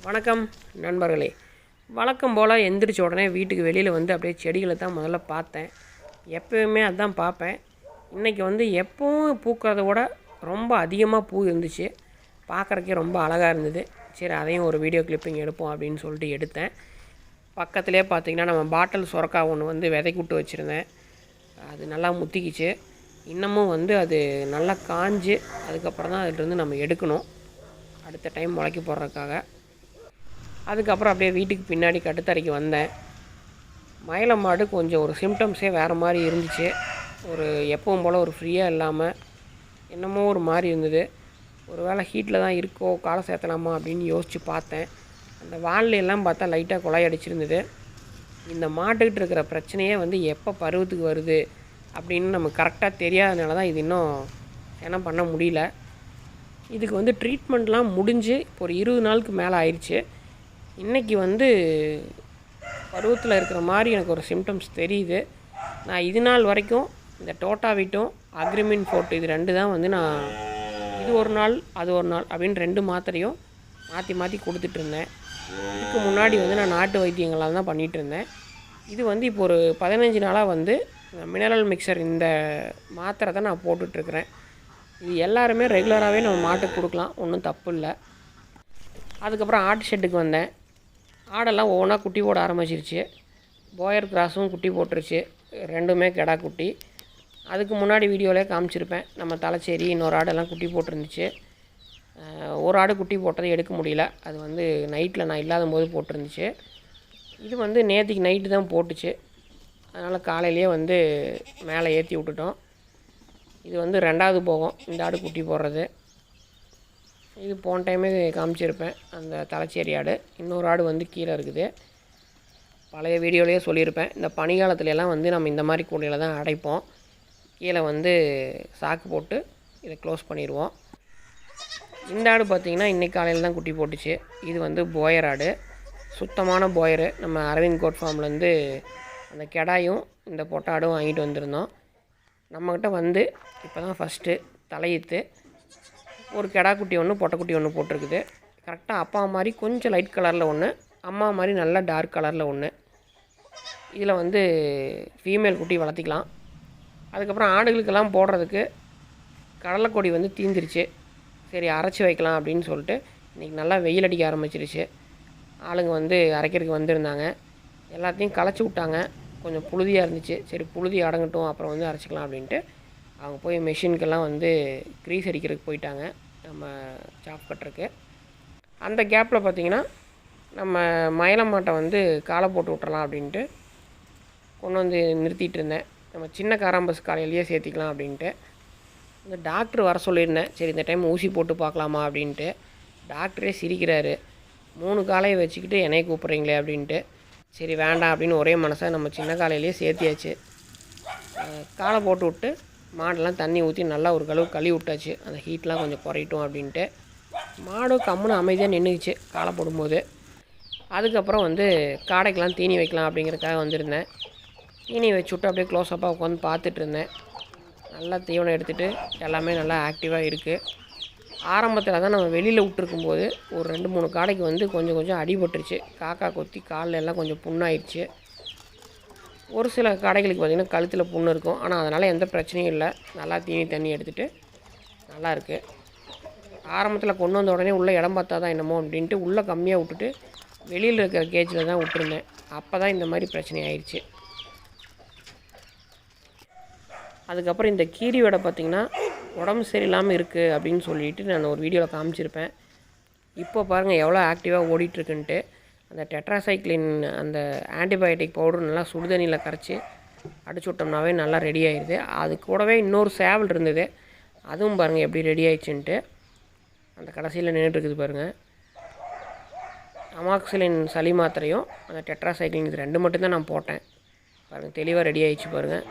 வணக்கம் நண்பர்களே. வழக்கம் போல் எந்திரிச்ச உடனே வீட்டுக்கு வெளியில் வந்து அப்படியே செடிகளை தான் முதல்ல பார்த்தேன். எப்போயுமே அதுதான் பார்ப்பேன். இன்றைக்கி வந்து எப்பவும் பூக்கிறத விட ரொம்ப அதிகமாக பூ இருந்துச்சு. பார்க்குறக்கே ரொம்ப அழகாக இருந்தது. சரி, அதையும் ஒரு வீடியோ கிளிப்பிங் எடுப்போம் அப்படின்னு சொல்லிட்டு எடுத்தேன். பக்கத்துலேயே பார்த்திங்கன்னா நம்ம பாட்டில் சுரக்காய் ஒன்று வந்து விதைக்கு விட்டு வச்சுருந்தேன். அது நல்லா முத்திக்கிச்சு. இன்னமும் வந்து அது நல்லா காஞ்சு அதுக்கப்புறம் தான் அதுலேருந்து நம்ம எடுக்கணும், அடுத்த டைம் முளைக்க போடுறதுக்காக. அதுக்கப்புறம் அப்படியே வீட்டுக்கு பின்னாடி கட்டுத்தரைக்கு வந்தேன். மயில மாடு கொஞ்சம் ஒரு சிம்டம்ஸே வேறு மாதிரி இருந்துச்சு. ஒரு எப்பவும் போல் ஒரு ஃப்ரீயாக இல்லாமல் என்னமோ ஒரு மாதிரி இருந்தது. ஒரு வேளை ஹீட்டில் தான் இருக்கோ, காலை சேர்த்தலாமா அப்படின்னு யோசித்து பார்த்தேன். அந்த வால்லையெல்லாம் பார்த்தா லைட்டாக குழாய் அடிச்சிருந்தது. இந்த மாட்டுக்கிட்டு இருக்கிற பிரச்சனையே வந்து எப்போ பருவத்துக்கு வருது அப்படின்னு நமக்கு கரெக்டாக தெரியாதனால தான் இது இன்னும் என்ன பண்ண முடியல. இதுக்கு வந்து ட்ரீட்மெண்ட்லாம் முடிஞ்சு இப்போ ஒரு 20 நாளுக்கு மேலே ஆயிடுச்சு. இன்றைக்கி வந்து பருவத்தில் இருக்கிற மாதிரி எனக்கு ஒரு சிம்டம்ஸ் தெரியுது. நான் இது நாள் வரைக்கும் இந்த டோட்டாவிட்டும் அக்ரிமின் ஃபோர்ட் இது 2 தான் வந்து நான் இது ஒரு நாள் அது ஒரு நாள் அப்படின்னு 2 மாத்திரையும் மாற்றி மாற்றி கொடுத்துட்ருந்தேன். இதுக்கு முன்னாடி வந்து நான் நாட்டு வைத்தியங்களாக தான் பண்ணிகிட்ருந்தேன். இது வந்து இப்போ ஒரு 15 நாளாக வந்து மினரல் மிக்சர் இந்த மாத்திரை தான் நான் போட்டுட்ருக்கிறேன். இது எல்லாருமே ரெகுலராகவே நம்ம மாட்டுக்கு கொடுக்கலாம், ஒன்றும் தப்பு இல்லை. அதுக்கப்புறம் ஆட்டு ஷெட்டுக்கு வந்தேன். ஆடெல்லாம் ஒவ்வொன்றா குட்டி போட ஆரம்பிச்சிருச்சு. போயர் கிராஸும் குட்டி போட்டுருச்சு, 2மே கெடா குட்டி. அதுக்கு முன்னாடி வீடியோவிலே காமிச்சிருப்பேன். நம்ம தலைச்சேரி இன்னொரு ஆடெல்லாம் குட்டி போட்டிருந்துச்சு. ஒரு ஆடு குட்டி போட்டதை எடுக்க முடியல, அது வந்து நைட்டில் நான் இல்லாத போது போட்டிருந்துச்சு. இது வந்து நேற்றுக்கு நைட்டு தான் போட்டுச்சு, அதனால் காலையிலேயே வந்து மேலே ஏற்றி விட்டுட்டோம். இது வந்து 2வது போகும் இந்த ஆடு குட்டி போடுறது. இது போன டைமே காமிச்சிருப்பேன், அந்த தலைச்சேரி ஆடு. இன்னொரு ஆடு வந்து கீழே இருக்குது. பழைய வீடியோலேயே சொல்லியிருப்பேன், இந்த பனிக்காலத்துலலாம் வந்து நம்ம இந்த மாதிரி கூடையில் தான் அடைப்போம். கீழே வந்து சாக்கு போட்டு இதை க்ளோஸ் பண்ணிடுவோம். இந்த ஆடு பார்த்திங்கன்னா இன்றைக்கி காலையில் தான் குட்டி போட்டுச்சு. இது வந்து போயர் ஆடு, சுத்தமான போயரு. நம்ம அரவிந்த் கோட் ஃபார்ம்லேருந்து அந்த கெடாயும் இந்த பொட்டாடும் வாங்கிட்டு வந்திருந்தோம். நம்மக்கிட்ட வந்து இப்போ தான் ஃபஸ்ட்டு தலையித்து ஒரு கெடா குட்டி ஒன்று பொட்டைக்குட்டி ஒன்று போட்டிருக்குது. கரெக்டாக அப்பா மாதிரி கொஞ்சம் லைட் கலரில் ஒன்று, அம்மா மாதிரி நல்லா டார்க் கலரில் ஒன்று. இதில் வந்து ஃபீமேல் குட்டி வளர்த்திக்கலாம். அதுக்கப்புறம் ஆடுகளுக்கெல்லாம் போடுறதுக்கு கடலைக்கொடி வந்து தீந்துருச்சு. சரி, அரைச்சி வைக்கலாம் அப்படின்னு சொல்லிட்டு இன்றைக்கி நல்லா வெயில் அடிக்க ஆரம்பிச்சிருச்சு. ஆளுங்க வந்து அரைக்கிறதுக்கு வந்திருந்தாங்க. எல்லாத்தையும் களைச்சி விட்டாங்க. கொஞ்சம் புழுதியாக இருந்துச்சு. சரி, புழுதி அடங்கட்டும், அப்புறம் வந்து அரைச்சிக்கலாம் அப்படின்ட்டு அவங்க போய் மெஷினுக்கெல்லாம் வந்து க்ரீஸ் அடிக்கிறதுக்கு போயிட்டாங்க, நம்ம சாப் கட்டுறதுக்கு. அந்த கேப்பில் பார்த்திங்கன்னா நம்ம மயில மாட்டை வந்து காலை போட்டு விட்றலாம் அப்படின்ட்டு கொண்டு வந்து நிறுத்திட்டு இருந்தேன். நம்ம சின்ன காராம்பஸ் காலையிலேயே சேர்த்திக்கலாம் அப்படின்ட்டு. இந்த டாக்டர் வர சொல்லியிருந்தேன். சரி, இந்த டைம் ஊசி போட்டு பார்க்கலாமா அப்படின்ட்டு. டாக்டரே சிரிக்கிறாரு, 3 காலையை வச்சுக்கிட்டு என்னையை கூப்பிட்றீங்களே அப்படின்ட்டு. சரி வேண்டாம் அப்படின்னு ஒரே மனசாக நம்ம சின்ன காலையிலேயே சேர்த்தியாச்சு. காலை போட்டு விட்டு மாடெல்லாம் தண்ணி ஊற்றி நல்லா ஒரு கழுவி விட்டாச்சு. அந்த ஹீட்லாம் கொஞ்சம் குறையட்டும் அப்படின்ட்டு. மாடு கம்முன்னு அமைதியாக நின்றுச்சு காலை போடும்போது. அதுக்கப்புறம் வந்து காடைக்கெலாம் தீனி வைக்கலாம் அப்படிங்கிறதுக்காக வந்திருந்தேன். தீனி வச்சுவிட்டு அப்படியே க்ளோஸ்அப்பாக உட்காந்து பார்த்துட்ருந்தேன். நல்லா தீவனம் எடுத்துகிட்டு எல்லாமே நல்லா ஆக்டிவாக இருக்குது. ஆரம்பத்தில் தான் நம்ம வெளியில் விட்டுருக்கும்போது ஒரு 2-3 காடைக்கு வந்து கொஞ்சம் கொஞ்சம் அடிபட்டுருச்சு. காக்கா கொத்தி காலில் எல்லாம் கொஞ்சம் புண்ணாயிடுச்சு. ஒரு சில கடைகளுக்கு பார்த்திங்கன்னா கழுத்தில் புண்ணு இருக்கும், ஆனால் அதனால் எந்த பிரச்சனையும் இல்லை. நல்லா தண்ணி எடுத்துகிட்டு நல்லாயிருக்கு. ஆரம்பத்தில் கொண்டு வந்த உடனே உள்ளே இடம் பார்த்தா தான் என்னமோ அப்படின்ட்டு உள்ளே கம்மியாக விட்டுட்டு வெளியில் இருக்கிற கேஜில் தான் விட்டுருந்தேன். அப்போ தான் இந்த மாதிரி பிரச்சனை ஆயிடுச்சு. அதுக்கப்புறம் இந்த கீரி வடை பார்த்திங்கன்னா உடம்பு சரியில்லாமல் இருக்குது அப்படின்னு சொல்லிட்டு நான் ஒரு வீடியோவில் காமிச்சிருப்பேன். இப்போ பாருங்கள் எவ்வளோ ஆக்டிவாக ஓடிட்டுருக்குன்ட்டு. அந்த டெட்ராசைக்ளின் அந்த ஆன்டிபயோட்டிக் பவுடர் நல்லா சுடுதண்ணியில் கரைச்சி அடிச்சு விட்டோம்னாவே நல்லா ரெடி ஆகிடுது. அது கூடவே இன்னொரு சேவல் இருந்தது, அதுவும் பாருங்கள் எப்படி ரெடி ஆயிடுச்சுன்ட்டு. அந்த கடைசியில் நின்றுட்டுருக்குது பாருங்கள். அமாக்சிலின் சளி மாத்திரையும் அந்த டெட்ராசைக்ளின் இது 2 மட்டும்தான் நான் போட்டேன். பாருங்கள் தெளிவாக ரெடி ஆகிடுச்சு பாருங்கள்.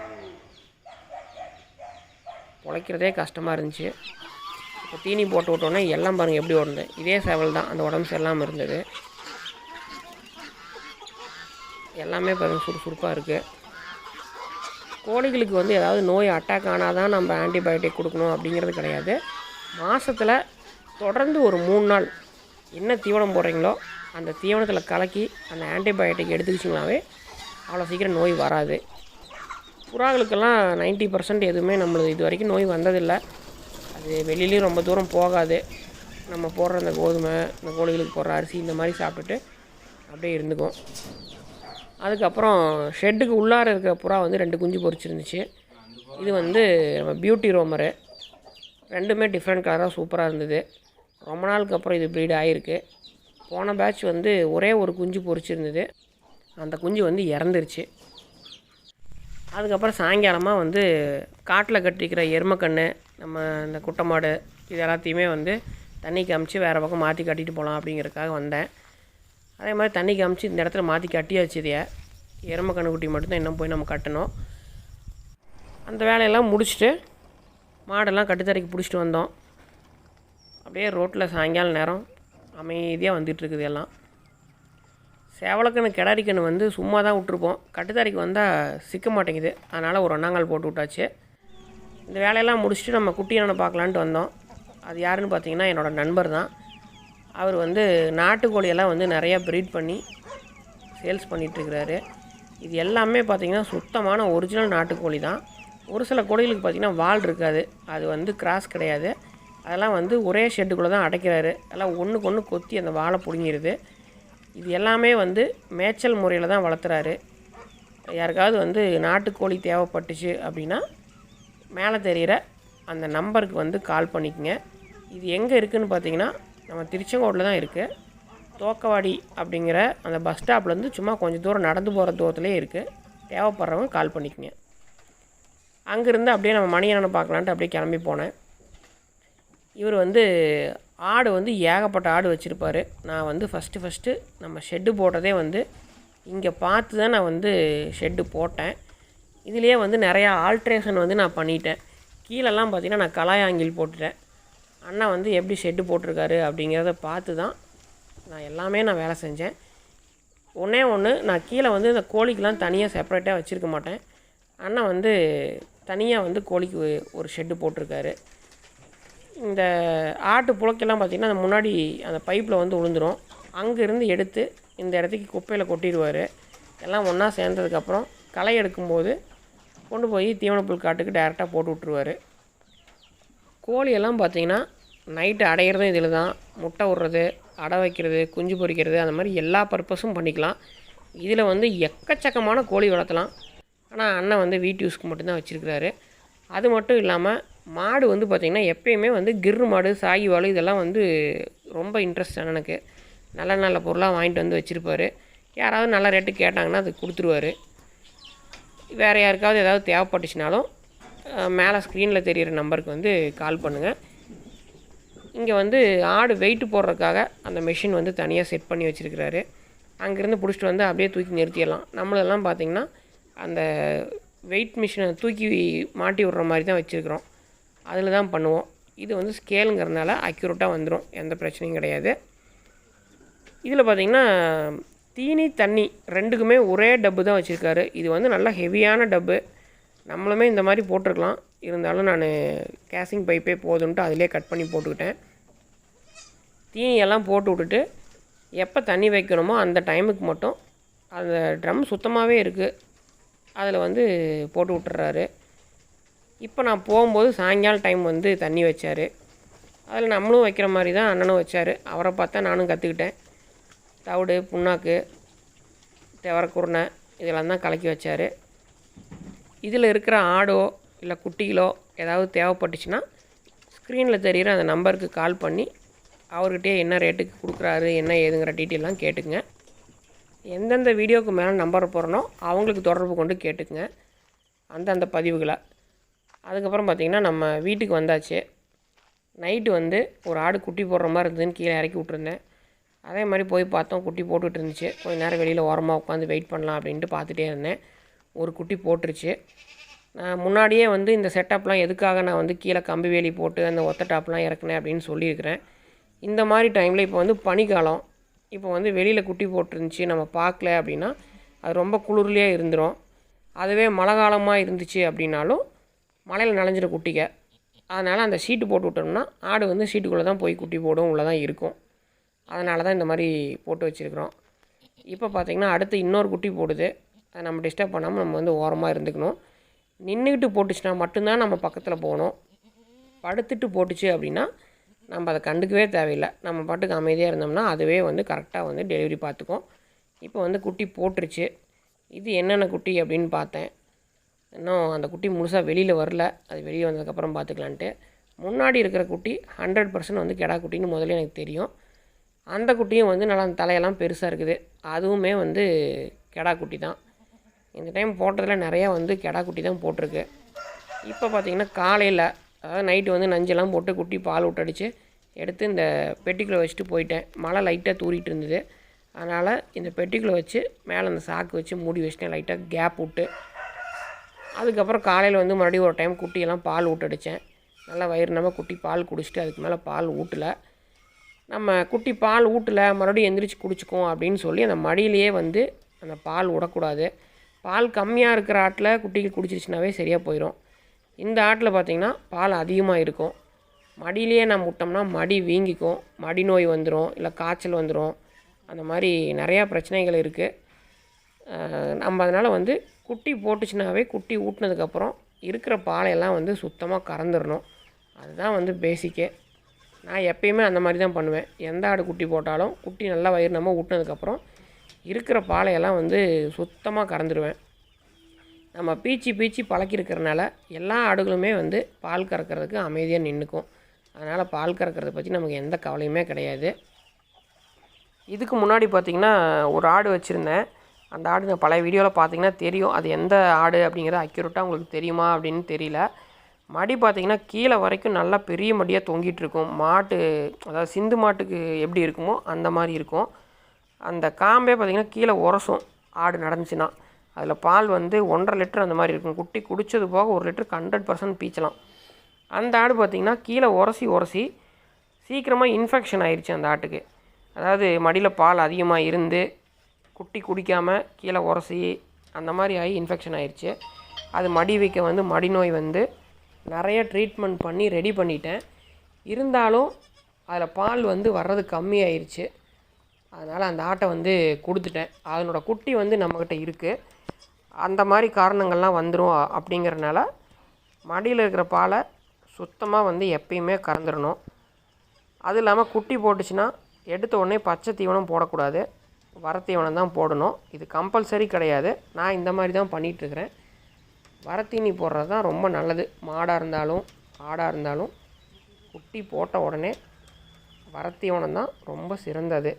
உழைக்கிறதே கஷ்டமாக இருந்துச்சு. இப்போ தீனி போட்டு விட்டோன்னே எல்லாம் பாருங்கள் எப்படி ஓடுது. இதே சேவல் தான் அந்த உடம்பு சரியில்லாமல் இருந்தது. எல்லாமே பாருங்கள் சுறுசுறுப்பாக இருக்குது. கோழிகளுக்கு வந்து ஏதாவது நோய் அட்டாக் ஆனால் தான் நம்ம ஆன்டிபயோட்டிக் கொடுக்கணும் அப்படிங்கிறது கிடையாது. மாதத்தில் தொடர்ந்து ஒரு 3 நாள் என்ன தீவனம் போடுறீங்களோ அந்த தீவனத்தில் கலக்கி அந்த ஆன்டிபயோட்டிக் எடுத்துக்கிச்சிங்கனாவே அவ்வளோ சீக்கிரம் நோய் வராது. புறாக்களுக்கெல்லாம் 90% எதுவுமே நம்மளுக்கு இது வரைக்கும் நோய் வந்ததில்லை. அது வெளியிலையும் ரொம்ப தூரம் போகாது. நம்ம போடுற அந்த கோதுமை, இந்த கோழிகளுக்கு போடுற அரிசி இந்த மாதிரி சாப்பிட்டுட்டு அப்படியே இருந்துக்கும். அதுக்கப்புறம் ஷெட்டுக்கு உள்ளார இருக்கிற புறா வந்து 2 குஞ்சு பொரிச்சிருந்துச்சு. இது வந்து நம்ம பியூட்டி ரோமரு. ரெண்டுமே டிஃப்ரெண்ட் கலராக சூப்பராக இருந்தது. ரொம்ப நாளுக்கு அப்புறம் இது ப்ரீட் ஆகிருக்கு. போன பேட்ச் வந்து ஒரே ஒரு குஞ்சு பொரிச்சிருந்தது. அந்த குஞ்சு வந்து இறந்துருச்சு. அதுக்கப்புறம் சாயங்காலமாக வந்து காட்டில் கட்டிக்கிற எருமைக்கன்று, நம்ம இந்த குட்டை மாடு இது எல்லாத்தையுமே வந்து தண்ணி காமிச்சு வேறு பக்கம் மாற்றி கட்டிட்டு போகலாம் அப்படிங்கிறதுக்காக வந்தேன். அதே மாதிரி தண்ணி காமிச்சு இந்த இடத்துல மாற்றி கட்டியாச்சு. இதைய எருமைக்கன்று குட்டி மட்டும்தான் இன்னும் போய் நம்ம கட்டணும். அந்த வேலையெல்லாம் முடிச்சுட்டு மாடெல்லாம் கட்டுத்தரைக்கு பிடிச்சிட்டு வந்தோம். அப்படியே ரோட்டில் சாயங்கால நேரம் அமைதியாக வந்துட்டுருக்குது எல்லாம். சேவலக்கன்று கிடாரிக்கன்று வந்து சும்மா தான் விட்ருப்போம். கட்டுத்தரைக்கு வந்தால் சிக்க மாட்டேங்குது. அதனால் ஒரு ஒன்னாங்கால் போட்டு விட்டாச்சு. இந்த வேலையெல்லாம் முடிச்சுட்டு நம்ம குட்டி என்னென்ன பார்க்கலான்ட்டு வந்தோம். அது யாருன்னு பார்த்தீங்கன்னா என்னோடய நண்பர் தான். அவர் வந்து நாட்டுக்கோழியெல்லாம் வந்து நிறையா ப்ரீட் பண்ணி சேல்ஸ் பண்ணிகிட்ருக்கிறாரு. இது எல்லாமே பார்த்திங்கன்னா சுத்தமான ஒரிஜினல் நாட்டுக்கோழி தான். ஒரு சில கோழிகளுக்கு பார்த்திங்கன்னா வால் இருக்காது. அது வந்து கிராஸ் கிடையாது. அதெல்லாம் வந்து ஒரே ஷெட்டுக்குள்ளே தான் அடைக்கிறாரு. அதெல்லாம் ஒன்றுக்கு ஒன்று கொத்தி அந்த வாழை பிடுங்கிடுது. இது எல்லாமே வந்து மேய்ச்சல் முறையில் தான் வளர்த்துறாரு. யாருக்காவது வந்து நாட்டுக்கோழி தேவைப்பட்டுச்சு அப்படின்னா மேலே தெரிகிற அந்த நம்பருக்கு வந்து கால் பண்ணிக்கங்க. இது எங்கே இருக்குதுன்னு பார்த்தீங்கன்னா நம்ம திருச்செங்கோட்டில் தான் இருக்குது. தோக்கவாடி அப்படிங்கிற அந்த பஸ் ஸ்டாப்லேருந்து சும்மா கொஞ்சம் தூரம் நடந்து போகிற தூரத்துலேயே இருக்குது. தேவைப்படுறவங்க கால் பண்ணிக்கங்க. அங்கேருந்து அப்படியே நம்ம மணியண்ணனை பார்க்கலான்ட்டு அப்படியே கிளம்பி போனேன். இவர் வந்து ஆடு வந்து ஏகப்பட்ட ஆடு வச்சுருப்பார். நான் வந்து ஃபஸ்ட்டு நம்ம ஷெட்டு போடுறதே வந்து இங்கே பார்த்து தான் நான் வந்து ஷெட்டு போட்டேன். இதுலேயே வந்து நிறையா ஆல்ட்ரேஷன் வந்து நான் பண்ணிட்டேன். கீழெல்லாம் பார்த்திங்கன்னா நான் கலாயாங்கில் போட்டுட்டேன். அண்ணா வந்து எப்படி ஷெட்டு போட்டிருக்காரு அப்படிங்கிறத பார்த்து தான் நான் எல்லாமே வேலை செஞ்சேன். ஒன்றே ஒன்று, நான் கீழே வந்து இந்த கோழிக்கெலாம் தனியாக செப்பரேட்டாக வச்சுருக்க மாட்டேன். அண்ணா வந்து தனியாக வந்து கோழிக்கு ஒரு ஷெட்டு போட்டிருக்காரு. இந்த ஆட்டு புழக்கெல்லாம் பார்த்திங்கன்னா அந்த முன்னாடி அந்த பைப்பில் வந்து விழுந்துடும். அங்கேருந்து எடுத்து இந்த இடத்துக்கு குப்பையில் கொட்டிடுவார். எல்லாம் ஒன்றா சேர்ந்ததுக்கப்புறம் களை எடுக்கும்போது கொண்டு போய் தீவனப்புல் காட்டுக்கு டேரெக்டாக போட்டு விட்ருவார். கோழியெல்லாம் பார்த்திங்கன்னா நைட்டு அடையிறதும் இதில் தான். முட்டை விட்றது, அடை வைக்கிறது, குஞ்சு பொரிக்கிறது, அந்த மாதிரி எல்லா பர்பஸும் பண்ணிக்கலாம். இதில் வந்து எக்கச்சக்கமான கோழி வளர்த்தலாம். ஆனால் அண்ணன் வந்து வீட்டு யூஸ்க்கு மட்டும்தான் வச்சுருக்கிறாரு. அது மட்டும் இல்லாமல் மாடு வந்து பார்த்திங்கன்னா எப்பயுமே வந்து கிர்ரு மாடு, சாகிவால் இதெல்லாம் வந்து ரொம்ப இன்ட்ரெஸ்ட் அண்ணனுக்கு. நல்ல நல்ல பொருளாக வாங்கிட்டு வந்து வச்சுருப்பார். யாராவது நல்ல ரேட்டு கேட்டாங்கன்னா அது கொடுத்துருவார். வேறு யாருக்காவது ஏதாவது தேவைப்பட்டுச்சுனாலும் மேலே ஸ்க்ரீனில் தெரிகிற நம்பருக்கு வந்து கால் பண்ணுங்கள். இங்கே வந்து ஆடு வெயிட்டு போடுறதுக்காக அந்த மெஷின் வந்து தனியாக செட் பண்ணி வச்சுருக்கிறாரு. அங்கேருந்து பிடிச்சிட்டு வந்து அப்படியே தூக்கி நிறுத்திடலாம். நம்மளெல்லாம் பார்த்திங்கன்னா அந்த வெயிட் மிஷினை தூக்கி மாட்டி விட்ற மாதிரி தான் வச்சுருக்குறோம். அதில் தான் பண்ணுவோம். இது வந்து ஸ்கேலுங்கிறதுனால அக்யூரேட்டாக வந்துடும். எந்த பிரச்சனையும் கிடையாது. இதில் பார்த்திங்கன்னா தீனி தண்ணி ரெண்டுக்குமே ஒரே டப்பு தான் வச்சுருக்காரு. இது வந்து நல்லா ஹெவியான டப்பு. நம்மளுமே இந்த மாதிரி போட்டிருக்கலாம். இருந்தாலும் நான் கேசிங் பைப்பே போதுன்ட்டு அதிலே கட் பண்ணி போட்டுக்கிட்டேன். தீனியெல்லாம் போட்டு விட்டுட்டு எப்போ தண்ணி வைக்கணுமோ அந்த டைமுக்கு மட்டும் அந்த ட்ரம் சுத்தமாகவே இருக்குது, அதில் வந்து போட்டு விட்டுறாரு. இப்போ நான் போகும்போது சாயங்காலம் டைம் வந்து தண்ணி வச்சார். அதில் நம்மளும் வைக்கிற மாதிரி தான் அண்ணனும் வச்சார். அவரை பார்த்தா நானும் கற்றுக்கிட்டேன். தவிடு, புண்ணாக்கு, துவரக்குருணை இதெல்லாம் தான் கலக்கி வச்சார். இதில் இருக்கிற ஆடோ இல்லை குட்டிகளோ ஏதாவது தேவைப்பட்டுச்சுன்னா ஸ்க்ரீனில் தெரிகிற அந்த நம்பருக்கு கால் பண்ணி அவர்கிட்டயே என்ன ரேட்டுக்கு கொடுக்குறாரு, என்ன ஏதுங்கிற டீட்டெயிலாம் கேட்டுக்குங்க. எந்தெந்த வீடியோவுக்கு மேலே நம்பர் போடுறனோ அவங்களுக்கு தொடர்பு கொண்டு கேட்டுக்குங்க அந்தந்த பதிவுகளை. அதுக்கப்புறம் பார்த்திங்கன்னா நம்ம வீட்டுக்கு வந்தாச்சு. நைட்டு வந்து ஒரு ஆடு குட்டி போடுற மாதிரி இருந்ததுன்னு கீழே இறக்கி விட்ருந்தேன். அதே மாதிரி போய் பார்த்தோம், குட்டி போட்டுகிட்டு இருந்துச்சு. கொஞ்சம் நேரம் வெளியில் ஓரமாக உட்காந்து வெயிட் பண்ணலாம் அப்படின்ட்டு பார்த்துட்டே இருந்தேன். ஒரு குட்டி போட்டுருச்சு. நான் முன்னாடியே வந்து இந்த செட்டப்லாம் எதுக்காக நான் வந்து கீழே கம்பி வேலி போட்டு அந்த ஒத்த டாப்லாம் இறக்குனேன் அப்படின்னு சொல்லியிருக்கிறேன். இந்த மாதிரி டைமில் இப்போ வந்து பனிக்காலம், இப்போ வந்து வெளியில் குட்டி போட்டுருந்துச்சு நம்ம பார்க்கல அப்படின்னா அது ரொம்ப குளிர்லேயே இருந்துடும். அதுவே மழை காலமாக இருந்துச்சு அப்படின்னாலும் மழையில் நனைஞ்சிட குட்டிக்க. அதனால் அந்த ஷீட்டு போட்டு விட்டோம்னா ஆடு வந்து ஷீட்டுக்குள்ளே தான் போய் குட்டி போடும், உள்ளே தான் இருக்கும். அதனால தான் இந்த மாதிரி போட்டு வச்சுருக்குறோம். இப்போ பார்த்திங்கன்னா அடுத்து இன்னொரு குட்டி போடுது. அதை நம்ம டிஸ்டர்ப் பண்ணாமல் நம்ம வந்து ஓரமாக இருந்துக்கணும். நின்றுக்கிட்டு போட்டுச்சுன்னா மட்டும்தான் நம்ம பக்கத்தில் போகணும். படுத்துட்டு போட்டுச்சு அப்படின்னா நம்ம அதை கண்டுக்கவே தேவையில்லை. நம்ம பாட்டுக்கு அமைதியாக இருந்தோம்னா அதுவே வந்து கரெக்டாக வந்து டெலிவரி பார்த்துக்கும். இப்போ வந்து குட்டி போட்டுருச்சு. இது என்னென்ன குட்டி அப்படின்னு பார்த்தேன். இன்னும் அந்த குட்டி முழுசாக வெளியில் வரல. அது வெளியே வந்ததுக்கப்புறம் பார்த்துக்கலான்ட்டு. முன்னாடி இருக்கிற குட்டி 100% வந்து கெடா குட்டின்னு முதல்ல எனக்கு தெரியும். அந்த குட்டியும் வந்து நல்லா அந்த தலையெல்லாம் பெருசாக இருக்குது. அதுவுமே வந்து கெடா குட்டி தான். இந்த டைம் போட்டதில் நிறையா வந்து கெடா குட்டி தான் போட்டிருக்கு. இப்போ பார்த்திங்கன்னா காலையில் அதாவது நைட்டு வந்து நஞ்செல்லாம் போட்டு குட்டி பால் விட்டடிச்சு எடுத்து இந்த பெட்டிக்குள்ளே வச்சுட்டு போயிட்டேன். மழை லைட்டாக தூரிட்டு இருந்தது. அதனால் இந்த பெட்டிக்குள்ளே வச்சு மேலே அந்த சாக்கு வச்சு மூடி வச்சுட்டேன். லைட்டாக கேப் விட்டு அதுக்கப்புறம் காலையில் வந்து மறுபடியும் ஒரு டைம் குட்டியெல்லாம் பால் விட்டடித்தேன். நல்லா வயிறு நம்ம குட்டி பால் குடிச்சிட்டு அதுக்கு மேலே பால் ஊட்டலை. நம்ம குட்டி பால் ஊட்டலை மறுபடியும் எந்திரிச்சு குடிச்சிக்கும் அப்படின்னு சொல்லி அந்த மடியிலேயே வந்து அந்த பால் விடக்கூடாது. பால் கம்மியாக இருக்கிற ஆட்டில் குட்டிக்கு குடிச்சிருச்சுனாவே சரியாக போயிடும். இந்த ஆட்டில் பார்த்திங்கன்னா பால் அதிகமாக இருக்கும். மடியிலேயே நம்ம விட்டோம்னா மடி வீங்கிக்கும், மடி நோய் வந்துடும், இல்லை காய்ச்சல் வந்துடும். அந்த மாதிரி நிறையா பிரச்சனைகள் இருக்குது. நம்ம அதனால் வந்து குட்டி போட்டுச்சுனாவே குட்டி ஊட்டினதுக்கப்புறம் இருக்கிற பாலையெல்லாம் வந்து சுத்தமாக கறந்துடணும். அதுதான் வந்து பேசிக்கே. நான் எப்பயுமே அந்த மாதிரி தான் பண்ணுவேன். எந்த ஆடு குட்டி போட்டாலும் குட்டி நல்லா வயிறு நம்ம ஊட்டினதுக்கப்புறம் இருக்கிற பாலையெல்லாம் வந்து சுத்தமாக கறந்துடுவேன். நம்ம பீச்சி பழக்கிருக்கிறனால எல்லா ஆடுகளுமே வந்து பால் கறக்கிறதுக்கு அமைதியாக நின்றுக்கும். அதனால் பால் கறக்கிறத பற்றி நமக்கு எந்த கவலையுமே கிடையாது. இதுக்கு முன்னாடி பார்த்திங்கன்னா ஒரு ஆடு வச்சுருந்தேன். அந்த ஆடு நான் பழைய வீடியோவில் பார்த்திங்கன்னா தெரியும். அது எந்த ஆடு அப்படிங்கிறது அக்யூரேட்டாக உங்களுக்கு தெரியுமா அப்படின்னு தெரியல. மடி பார்த்திங்கன்னா கீழே வரைக்கும் நல்லா பெரிய மடியாக தொங்கிட்டு இருக்கும். மாட்டு அதாவது சிந்து மாட்டுக்கு எப்படி இருக்குமோ அந்த மாதிரி இருக்கும். அந்த காம்பே பார்த்திங்கன்னா கீழே உரசும் ஆடு நடந்துச்சுன்னா. அதில் பால் வந்து 1.5 லிட்டர் அந்த மாதிரி இருக்கும். குட்டி குடித்தது போக 1 லிட்டருக்கு 100% பீச்சலாம். அந்த ஆடு பார்த்திங்கன்னா கீழே உரசி சீக்கிரமாக இன்ஃபெக்ஷன் ஆயிடுச்சு அந்த ஆட்டுக்கு. அதாவது மடியில் பால் அதிகமாக இருந்து குட்டி குடிக்காமல் கீழே உரசி அந்த மாதிரி ஆகி இன்ஃபெக்ஷன் ஆயிடுச்சு. அது மடி வைக்க வந்து மடி நோய் வந்து நிறைய ட்ரீட்மெண்ட் பண்ணி ரெடி பண்ணிட்டேன். இருந்தாலும் அதில் பால் வந்து வர்றது கம்மியாயிருச்சு. அதனால் அந்த ஆட்டை வந்து கொடுத்துட்டேன். அதனோட குட்டி வந்து நம்மக்கிட்ட இருக்குது. அந்த மாதிரி காரணங்கள்லாம் வந்துடும் அப்படிங்கிறனால மடியில் இருக்கிற பாலை சுத்தமாக வந்து எப்பயுமே கறந்துடணும். அது இல்லாமல் குட்டி போட்டுச்சுன்னா எடுத்த உடனே பச்சை தீவனம் போடக்கூடாது, வர தீவனம் தான் போடணும். இது கம்பல்சரி கிடையாது. நான் இந்த மாதிரி தான் பண்ணிகிட்ருக்கிறேன். வரத்தீனி போடுறது தான் ரொம்ப நல்லது. மாடாக இருந்தாலும் ஆடாக இருந்தாலும் குட்டி போட்ட உடனே வரத்தீவனம் தான் ரொம்ப சிறந்தது.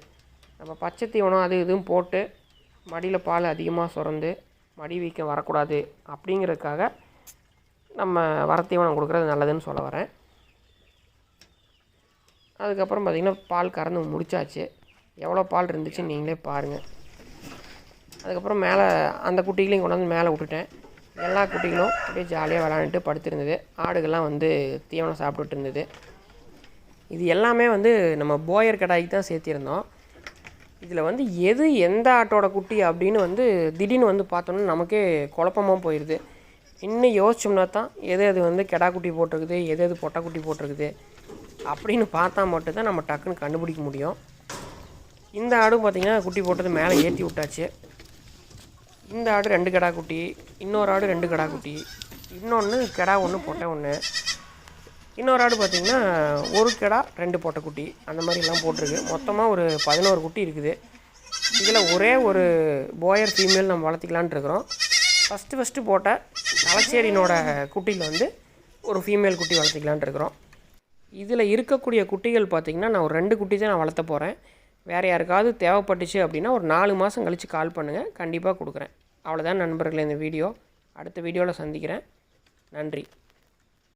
நம்ம பச்சை தீவனம் அது இதுவும் போட்டு மடியில் பால் அதிகமாக சுரந்து மடி வீக்கம் வரக்கூடாது அப்படிங்கிறதுக்காக நம்ம வரத்தீவனம் கொடுக்குறது நல்லதுன்னு சொல்ல வரேன். அதுக்கப்புறம் பார்த்திங்கன்னா பால் கறந்து முடிச்சாச்சு. எவ்வளோ பால் இருந்துச்சுன்னு நீங்களே பாருங்கள். அதுக்கப்புறம் மேலே அந்த குட்டிகளையும் கொண்டாந்து மேலே விட்டுட்டேன். எல்லா குட்டிகளும் அப்படியே ஜாலியாக விளாண்டுட்டு படுத்துருந்தது. ஆடுகள்லாம் வந்து தீவனம் சாப்பிட்டுட்டு இருந்தது. இது எல்லாமே வந்து நம்ம போயர் கடாய்க்கு தான் சேர்த்திருந்தோம். இதில் வந்து எது எந்த ஆட்டோட குட்டி அப்படின்னு வந்து திடீர்னு வந்து பார்த்தோன்னா நமக்கே குழப்பமாக போயிடுது. இன்னும் யோசிச்சோம்னா தான் எது வந்து கெடா குட்டி போட்டிருக்குது, எது பொட்டை குட்டி போட்டிருக்குது அப்படின்னு பார்த்தா மட்டும்தான் நம்ம டக்குன்னு கண்டுபிடிக்க முடியும். இந்த ஆடும் பார்த்திங்கன்னா குட்டி போட்டது மேலே ஏற்றி விட்டாச்சு. இந்த ஆடு 2 கெடா குட்டி, இன்னொரு ஆடு 2 கெடா குட்டி, இன்னொன்று கெடா 1 பொட்டை 1, இன்னொரு ஆடு பார்த்திங்கன்னா 1 கெடா 2 பொட்டை குட்டி அந்த மாதிரிலாம் போட்டிருக்கு. மொத்தமாக ஒரு 11 குட்டி இருக்குது. இதில் ஒரே ஒரு போயர் ஃபீமேல் நம்ம வளர்த்திக்கலான்ட்டு இருக்கிறோம். ஃபஸ்ட்டு போட்ட தலைச்சேரியினோட குட்டியில் வந்து ஒரு ஃபீமேல் குட்டி வளர்த்திக்கலான்ட்டு இருக்கிறோம். இதில் இருக்கக்கூடிய குட்டிகள் பார்த்திங்கன்னா நான் ஒரு 2 குட்டி தான் நான் வளர்த்த போகிறேன். வேறு யாருக்காவது தேவைப்பட்டுச்சு அப்படின்னா ஒரு 4 மாதம் கழித்து கால் பண்ணுங்கள், கண்டிப்பாக கொடுக்குறேன். அவ்வளோதான் நண்பர்களே இந்த வீடியோ. அடுத்த வீடியோவில் சந்திக்கிறேன். நன்றி.